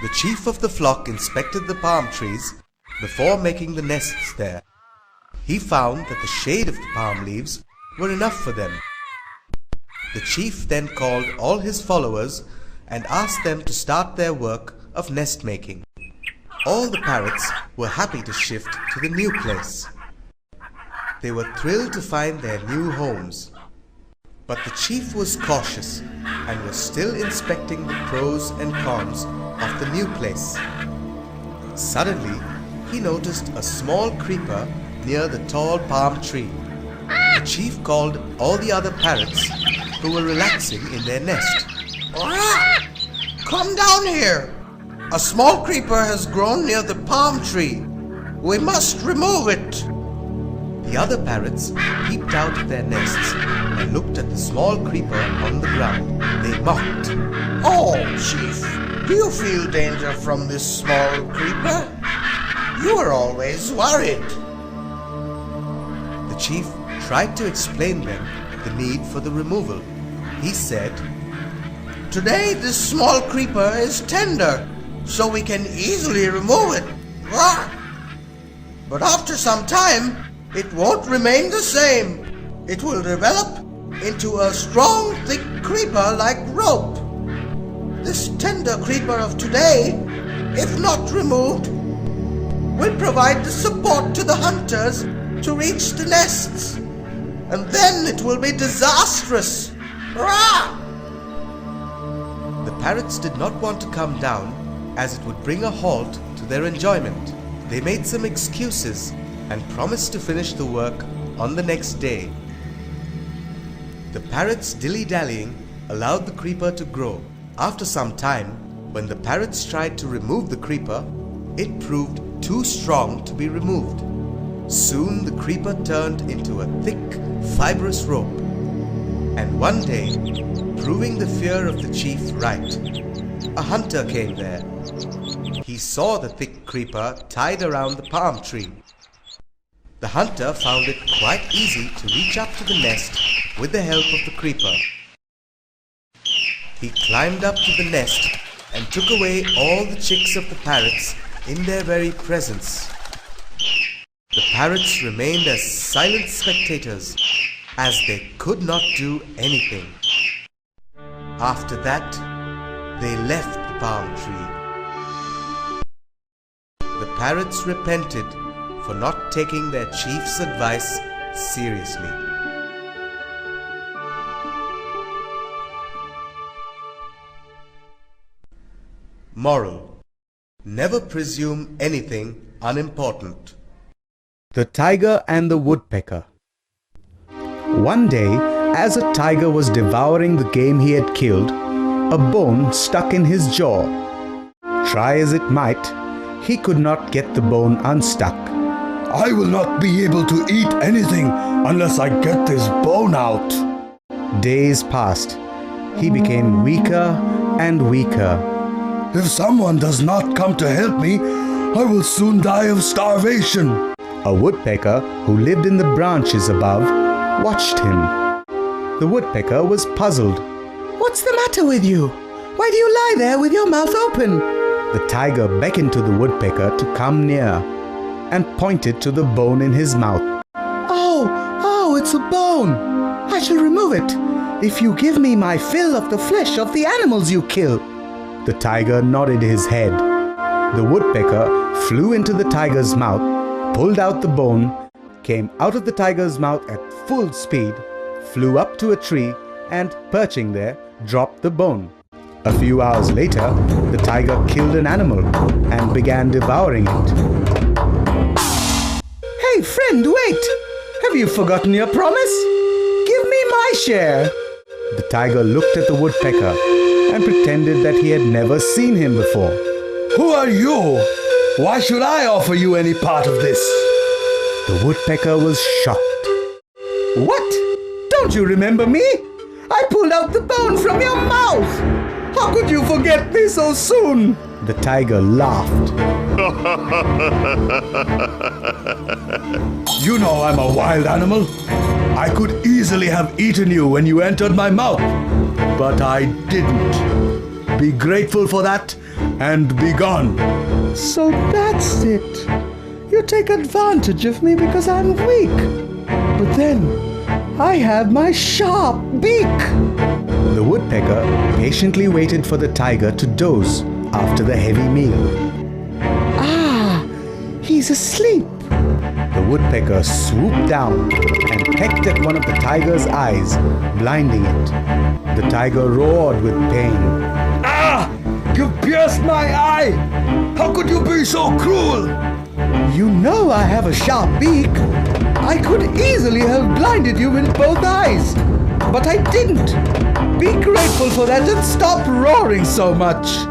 Speaker 1: The chief of the flock inspected the palm trees before making the nests there. He found that the shade of the palm leaves were enough for them. The chief then called all his followers and asked them to start their work of nest making. All the parrots were happy to shift to the new place. They were thrilled to find their new homes. But the chief was cautious and was still inspecting the pros and cons of the new place. Suddenly, he noticed a small creeper near the tall palm tree. The chief called all the other parrots who were relaxing in their nest.
Speaker 3: Come down here. A small creeper has grown near the palm tree. We must remove it.
Speaker 1: The other parrots peeped out of their nests and looked at the small creeper on the ground. They mocked.
Speaker 3: Oh, Chief, do you feel danger from this small creeper? You are always worried.
Speaker 1: The chief tried to explain them the need for the removal. He said,
Speaker 3: Today this small creeper is tender, so we can easily remove it. But after some time, it won't remain the same. It will develop into a strong, thick creeper like rope. This tender creeper of today, if not removed, will provide the support to the hunters to reach the nests. And then it will be disastrous. Rah!
Speaker 1: The parrots did not want to come down, as it would bring a halt to their enjoyment. They made some excuses and promised to finish the work on the next day. The parrots, dilly-dallying, allowed the creeper to grow. After some time, when the parrots tried to remove the creeper, it proved too strong to be removed. Soon the creeper turned into a thick, fibrous rope. And one day, proving the fear of the chief right, a hunter came there. He saw the thick creeper tied around the palm tree. The hunter found it quite easy to reach up to the nest with the help of the creeper. He climbed up to the nest and took away all the chicks of the parrots in their very presence. The parrots remained as silent spectators, as they could not do anything. After that, they left the palm tree. The parrots repented for not taking their chief's advice seriously. Moral: never presume anything unimportant.
Speaker 4: The Tiger and the Woodpecker. One day, as a tiger was devouring the game he had killed, a bone stuck in his jaw. Try as it might, he could not get the bone unstuck.
Speaker 6: I will not be able to eat anything unless I get this bone out.
Speaker 4: Days passed. He became weaker and weaker.
Speaker 6: If someone does not come to help me, I will soon die of starvation.
Speaker 4: A woodpecker who lived in the branches above watched him. The woodpecker was puzzled.
Speaker 7: What's the matter with you? Why do you lie there with your mouth open?
Speaker 4: The tiger beckoned to the woodpecker to come near and pointed to the bone in his mouth.
Speaker 7: Oh, it's a bone. I shall remove it if you give me my fill of the flesh of the animals you kill.
Speaker 4: The tiger nodded his head. The woodpecker flew into the tiger's mouth, pulled out the bone, came out of the tiger's mouth at full speed, flew up to a tree, and perching there, dropped the bone. A few hours later, the tiger killed an animal and began devouring it.
Speaker 7: Hey friend, wait! Have you forgotten your promise? Give me my share!
Speaker 4: The tiger looked at the woodpecker and pretended that he had never seen him before.
Speaker 6: Who are you? Why should I offer you any part of this?
Speaker 4: The woodpecker was shocked.
Speaker 7: What? Don't you remember me? I pulled out the bone from your mouth! How could you forget me so soon?
Speaker 4: The tiger laughed.
Speaker 6: You know I'm a wild animal. I could easily have eaten you when you entered my mouth, but I didn't. Be grateful for that and be gone.
Speaker 7: So that's it. You take advantage of me because I'm weak. But then, I have my sharp beak.
Speaker 4: The woodpecker patiently waited for the tiger to doze after the heavy meal.
Speaker 7: Ah, he's asleep.
Speaker 4: The woodpecker swooped down and pecked at one of the tiger's eyes, blinding it. The tiger roared with pain.
Speaker 6: Ah! You pierced my eye! How could you be so cruel?
Speaker 7: You know I have a sharp beak. I could easily have blinded you in both eyes. But I didn't. Be grateful for that and stop roaring so much.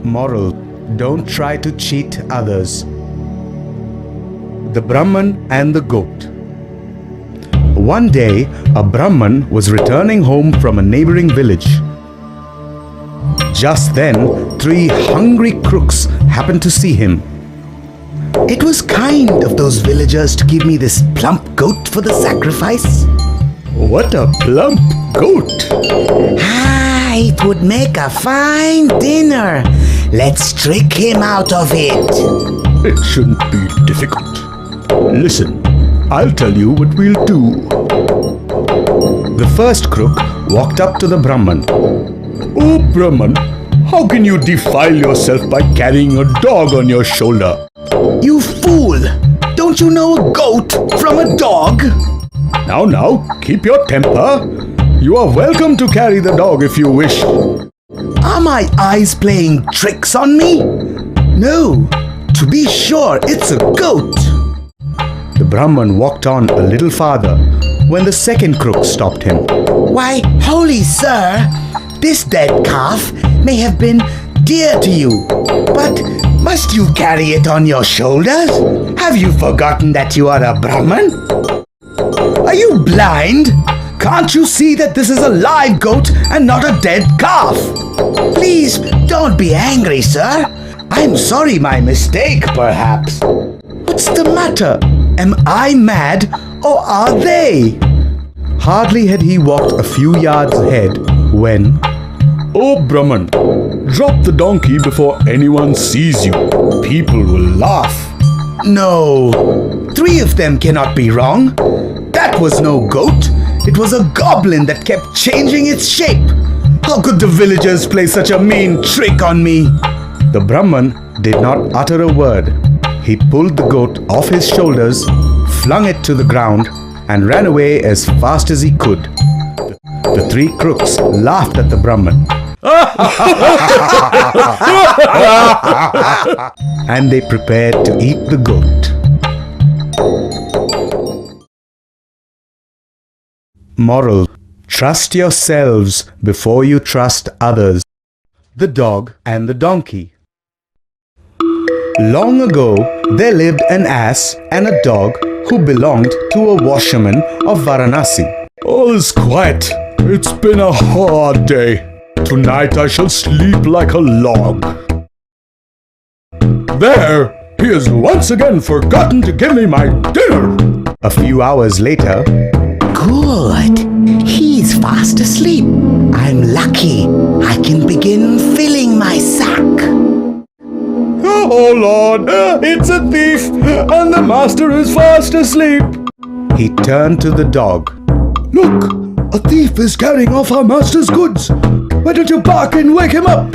Speaker 4: Moral: don't try to cheat others. The Brahman and the Goat. One day, a Brahman was returning home from a neighboring village. Just then, 3 hungry crooks happened to see him.
Speaker 7: It was kind of those villagers to give me this plump goat for the sacrifice.
Speaker 6: What a plump goat!
Speaker 7: Ah,
Speaker 5: It would make a fine dinner. Let's trick him out of it.
Speaker 6: It shouldn't be difficult. Listen, I'll tell you what we'll do.
Speaker 4: The first crook walked up to the Brahman.
Speaker 6: Oh, Brahman, how can you defile yourself by carrying a dog on your shoulder?
Speaker 7: You fool! Don't you know a goat from a dog?
Speaker 6: Now, keep your temper. You are welcome to carry the dog if you wish.
Speaker 7: Are my eyes playing tricks on me? No, to be sure, it's a goat.
Speaker 4: The Brahman walked on a little farther when the second crook stopped him.
Speaker 5: Why, holy sir, this dead calf may have been dear to you, but must you carry it on your shoulders? Have you forgotten that you are a Brahman?
Speaker 7: Are you blind? Can't you see that this is a live goat and not a dead calf?
Speaker 5: Please don't be angry, sir. I'm sorry, my mistake, perhaps.
Speaker 7: What's the matter? Am I mad or are they?
Speaker 4: Hardly had he walked a few yards ahead when...
Speaker 6: Oh, Brahman, drop the donkey before anyone sees you. People will laugh.
Speaker 7: No, 3 of them cannot be wrong. That was no goat. It was a goblin that kept changing its shape. How could the villagers play such a mean trick on me?
Speaker 4: The Brahman did not utter a word. He pulled the goat off his shoulders, flung it to the ground, and ran away as fast as he could. The 3 crooks laughed at the Brahman. And they prepared to eat the goat. Moral: trust yourselves before you trust others. The Dog and the Donkey. Long ago, there lived an ass and a dog who belonged to a washerman of Varanasi.
Speaker 6: All is quiet. It's been a hard day. Tonight I shall sleep like a log. There! He has once again forgotten to give me my dinner!
Speaker 4: A few hours later,
Speaker 5: Good. He's fast asleep. I'm lucky. I can begin filling my sack.
Speaker 6: Oh Lord, it's a thief, and the master is fast asleep.
Speaker 4: he turned to the dog.
Speaker 6: Look, a thief is carrying off our master's goods. Why don't you bark and wake him up?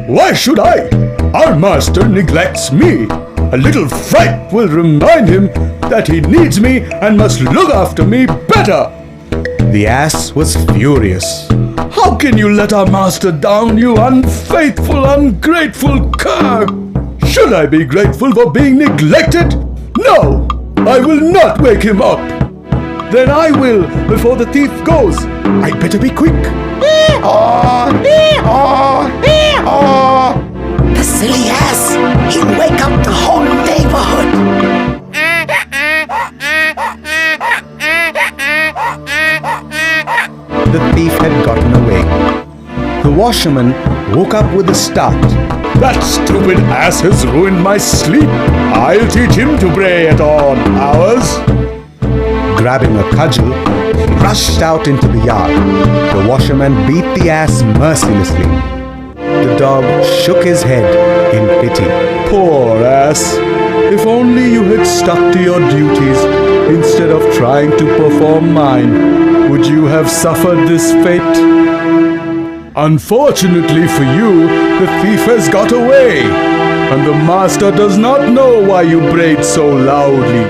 Speaker 6: Why should I? Our master neglects me. A little fright will remind him that he needs me and must look after me better.
Speaker 4: The ass was furious.
Speaker 6: How can you let our master down, you unfaithful, ungrateful cur? Should I be grateful for being neglected? No, I will not wake him up. Then I will before the thief goes. I'd better be quick.
Speaker 5: The silly ass! He'll wake up the whole neighborhood!
Speaker 4: The thief had gotten away. The washerman woke up with a start.
Speaker 6: That stupid ass has ruined my sleep. I'll teach him to bray at odd hours.
Speaker 4: Grabbing a cudgel, he rushed out into the yard. The washerman beat the ass mercilessly. The dog shook his head in pity.
Speaker 6: Poor ass. If only you had stuck to your duties instead of trying to perform mine, would you have suffered this fate? Unfortunately for you, the thief has got away, and the master does not know why you brayed so loudly.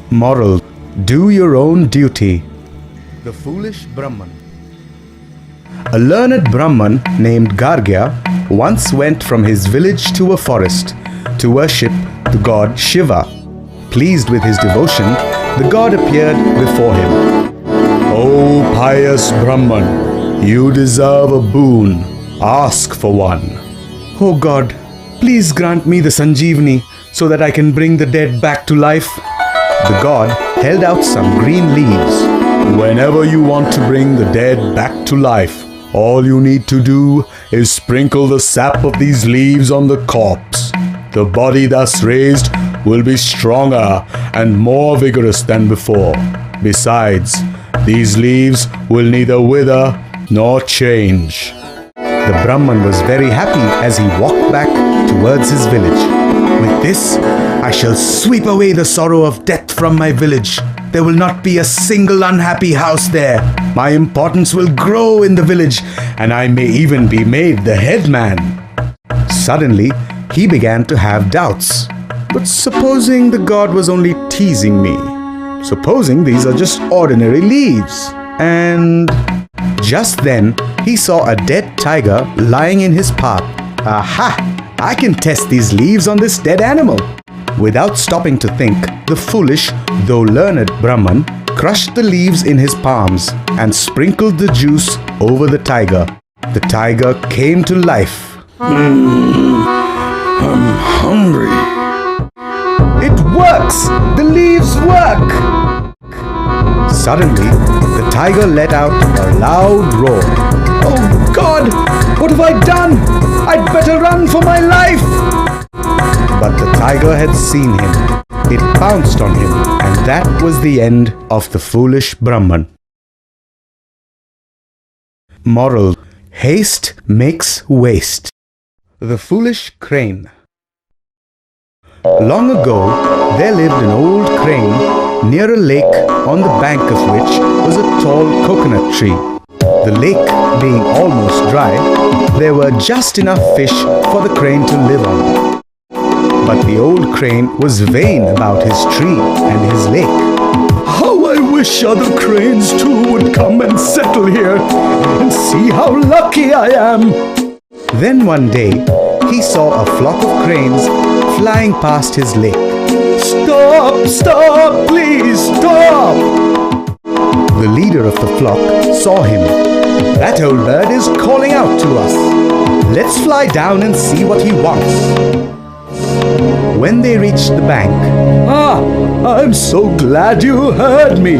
Speaker 4: Moral: do your own duty. The foolish Brahman. A learned Brahman named Gargya once went from his village to a forest to worship the god Shiva. Pleased with his devotion, the god appeared before him.
Speaker 6: O pious Brahman, you deserve a boon. Ask for one.
Speaker 4: Oh God, please grant me the Sanjeevani so that I can bring the dead back to life. The god held out some green leaves.
Speaker 6: Whenever you want to bring the dead back to life, all you need to do is sprinkle the sap of these leaves on the corpse. The body thus raised will be stronger and more vigorous than before. Besides, These leaves will neither wither nor change.
Speaker 4: The Brahman was very happy as he walked back towards his village. With this, I shall sweep away the sorrow of death from my village. There will not be a single unhappy house there. My importance will grow in the village, and I may even be made the headman. Suddenly, he began to have doubts. But supposing the god was only teasing me? Supposing these are just ordinary leaves? And just then, he saw a dead tiger lying in his path. Aha! I can test these leaves on this dead animal. Without stopping to think, the foolish, though learned Brahman crushed the leaves in his palms and sprinkled the juice over the tiger. The tiger came to life.
Speaker 6: I'm hungry.
Speaker 4: It works! The leaves work! Suddenly, the tiger let out a loud roar. Oh God! What have I done? I'd better run for my life! But the tiger had seen him. It pounced on him, and that was the end of the foolish Brahman. Moral: haste makes waste. The foolish crane. Long ago, there lived an old crane near a lake on the bank of which was a tall coconut tree. The lake being almost dry, there were just enough fish for the crane to live on. But the old crane was vain about his tree and his lake.
Speaker 6: How I wish other cranes too would come and settle here and see how lucky I am.
Speaker 4: Then one day, he saw a flock of cranes flying past his lake.
Speaker 6: Stop! Stop! Please stop!
Speaker 4: The leader of the flock saw him. That old bird is calling out to us. Let's fly down and see what he wants. When they reached the bank,
Speaker 6: Ah, I'm so glad you heard me.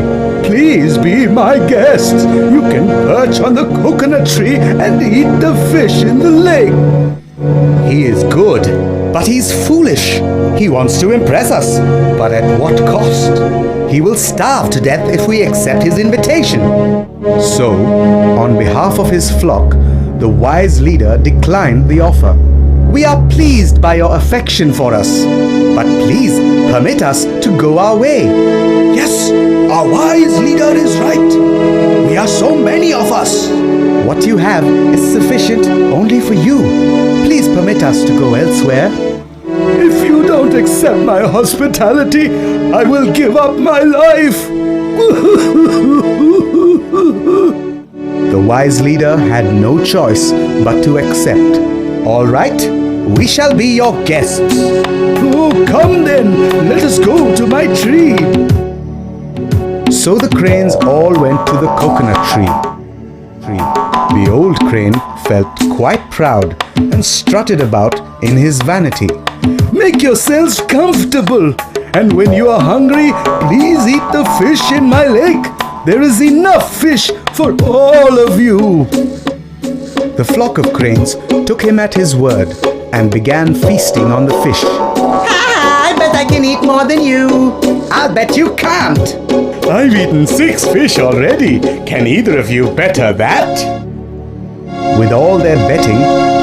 Speaker 6: Please be my guest. You can perch on the coconut tree and eat the fish in the lake.
Speaker 4: he is good, but he's foolish. He wants to impress us, but at what cost? He will starve to death if we accept his invitation. So, on behalf of his flock, the wise leader declined the offer. We are pleased by your affection for us, but please permit us to go our way.
Speaker 7: Yes, our wise leader is right. We are so many of us.
Speaker 4: What you have is sufficient only for you. Please permit us to go elsewhere.
Speaker 6: If you don't accept my hospitality, I will give up my life.
Speaker 4: The wise leader had no choice but to accept. All right, we shall be your guests.
Speaker 6: Oh, come then, let us go to my tree.
Speaker 4: So the cranes all went to the coconut tree. The old crane felt quite proud and strutted about in his vanity.
Speaker 6: Make yourselves comfortable, and when you are hungry, please eat the fish in my lake. There is enough fish for all of you.
Speaker 4: The flock of cranes took him at his word and began feasting on the fish.
Speaker 5: I bet I can eat more than you. I'll bet you can't.
Speaker 6: I've eaten 6 fish already. Can either of you better that?
Speaker 4: With all their betting,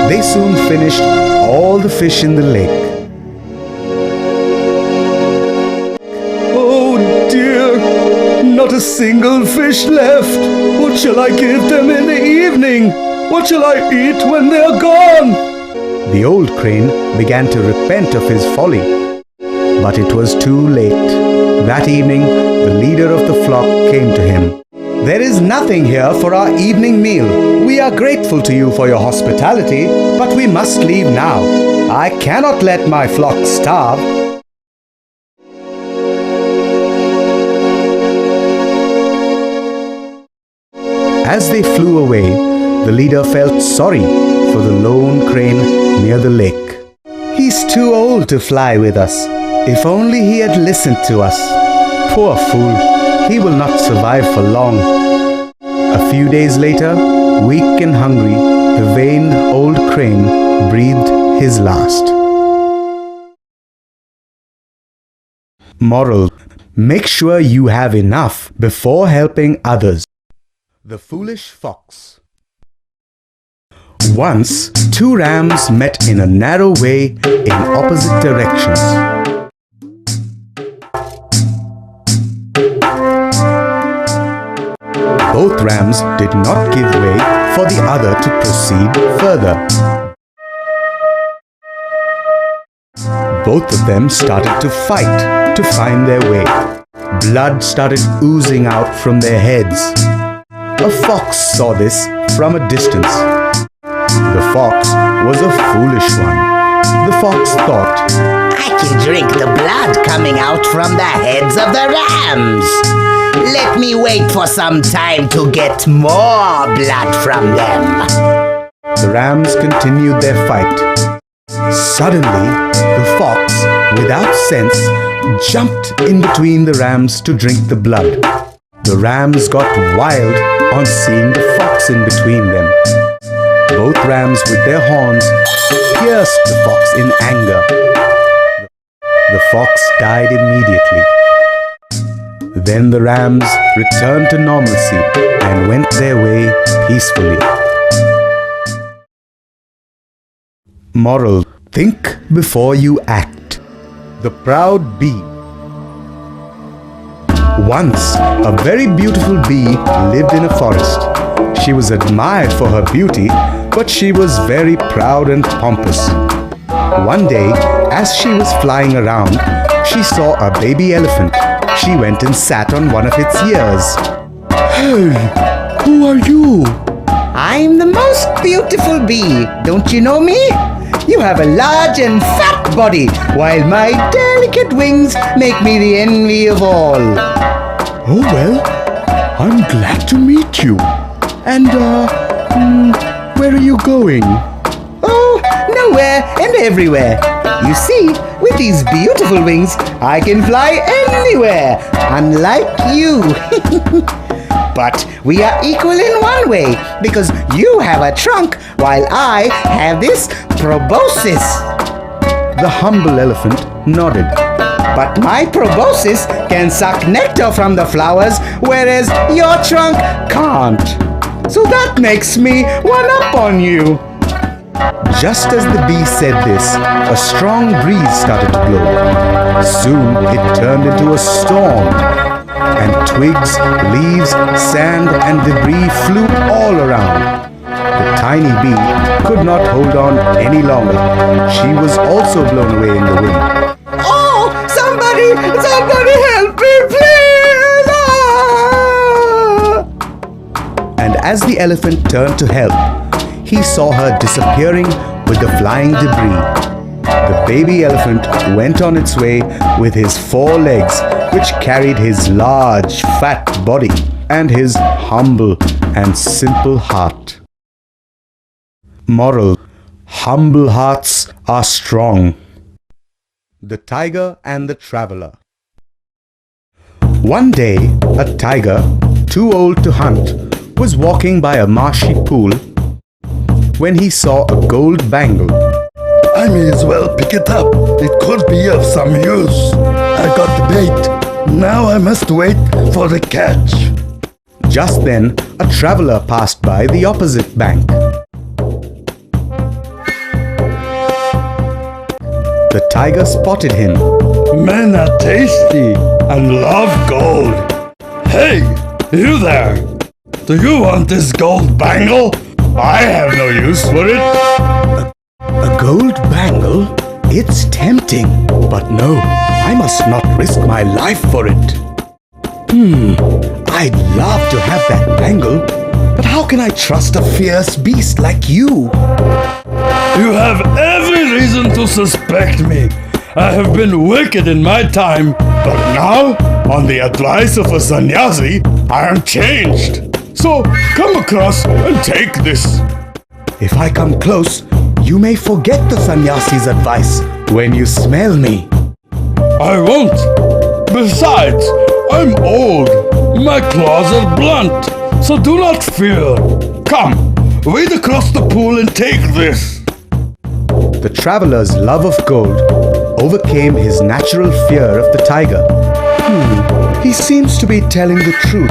Speaker 4: they soon finished all the fish in the lake.
Speaker 6: Oh dear, not a single fish left. What shall I give them in the evening? What shall I eat when they're gone?
Speaker 4: The old crane began to repent of his folly. But it was too late. That evening, the leader of the flock came to him. There is nothing here for our evening meal. We are grateful to you for your hospitality, but we must leave now. I cannot let my flock starve. As they flew away, the leader felt sorry for the lone crane near the lake. He's too old to fly with us. If only he had listened to us. Poor fool, he will not survive for long. A few days later, weak and hungry, the vain old crane breathed his last. Moral: Make sure you have enough before helping others. The Foolish Fox. Once, two rams met in a narrow way in opposite directions. Both rams did not give way for the other to proceed further. Both of them started to fight to find their way. Blood started oozing out from their heads. A fox saw this from a distance. The fox was a foolish one. The fox thought,
Speaker 5: I can drink the blood coming out from the heads of the rams. Let me wait for some time to get more blood from them.
Speaker 4: The rams continued their fight. Suddenly, the fox, without sense, jumped in between the rams to drink the blood. The rams got wild on seeing the fox in between them. Both rams with their horns pierced the fox in anger. The fox died immediately. Then the rams returned to normalcy and went their way peacefully. Moral: think before you act. The Proud Bee. Once, a very beautiful bee lived in a forest. She was admired for her beauty, but she was very proud and pompous. One day, as she was flying around, she saw a baby elephant. She went and sat on one of its ears.
Speaker 6: Hey, who are you?
Speaker 5: I'm the most beautiful bee. Don't you know me? You have a large and fat body, while my delicate wings make me the envy of all.
Speaker 6: Oh well, I'm glad to meet you. And, where are you going?
Speaker 5: Oh, nowhere and everywhere. You see, with these beautiful wings, I can fly anywhere, unlike you. But we are equal in one way, because you have a trunk, while I have this proboscis.
Speaker 4: The humble elephant nodded.
Speaker 5: But my proboscis can suck nectar from the flowers, whereas your trunk can't. So that makes me one up on you.
Speaker 4: Just as the bee said this, a strong breeze started to blow. Soon it turned into a storm, and twigs, leaves, sand, and debris flew all around. The tiny bee could not hold on any longer. She was also blown away in the wind.
Speaker 5: Oh, somebody help me, please! Ah!
Speaker 4: And as the elephant turned to help, he saw her disappearing with the flying debris. The baby elephant went on its way with his 4 legs, which carried his large, fat body and his humble and simple heart. Moral: humble hearts are strong. The Tiger and the Traveler. One day, a tiger, too old to hunt, was walking by a marshy pool when he saw a gold bangle.
Speaker 6: I may as well pick it up. It could be of some use. I got the bait. Now I must wait for the catch.
Speaker 4: Just then, a traveler passed by the opposite bank. The tiger spotted him.
Speaker 6: Men are tasty and love gold. Hey, you there! Do you want this gold bangle? I have no use for it.
Speaker 4: A gold bangle? It's tempting, but no, I must not risk my life for it. I'd love to have that bangle, but how can I trust a fierce beast like you?
Speaker 6: You have every reason to suspect me. I have been wicked in my time, but now, on the advice of a sannyasi, I am changed. So, come across and take this.
Speaker 4: If I come close, you may forget the sannyasi's advice when you smell me.
Speaker 6: I won't. Besides, I'm old. My claws are blunt, so do not fear. Come, wade across the pool and take this.
Speaker 4: The traveler's love of gold overcame his natural fear of the tiger. He seems to be telling the truth.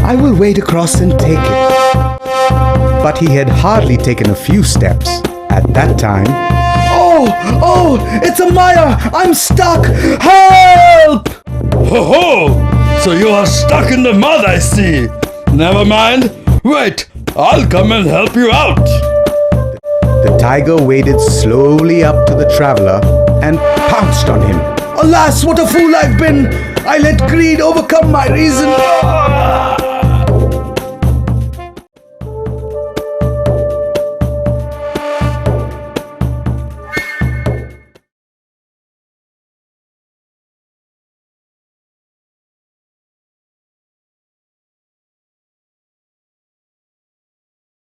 Speaker 4: I will wade across and take it. But he had hardly taken a few steps. At that time,
Speaker 7: Oh, it's a mire! I'm stuck! Help!
Speaker 6: Ho ho! So you are stuck in the mud, I see. Never mind. Wait, I'll come and help you out.
Speaker 4: the tiger waded slowly up to the traveler and pounced on him.
Speaker 7: Alas, what a fool I've been! I let greed overcome my reason.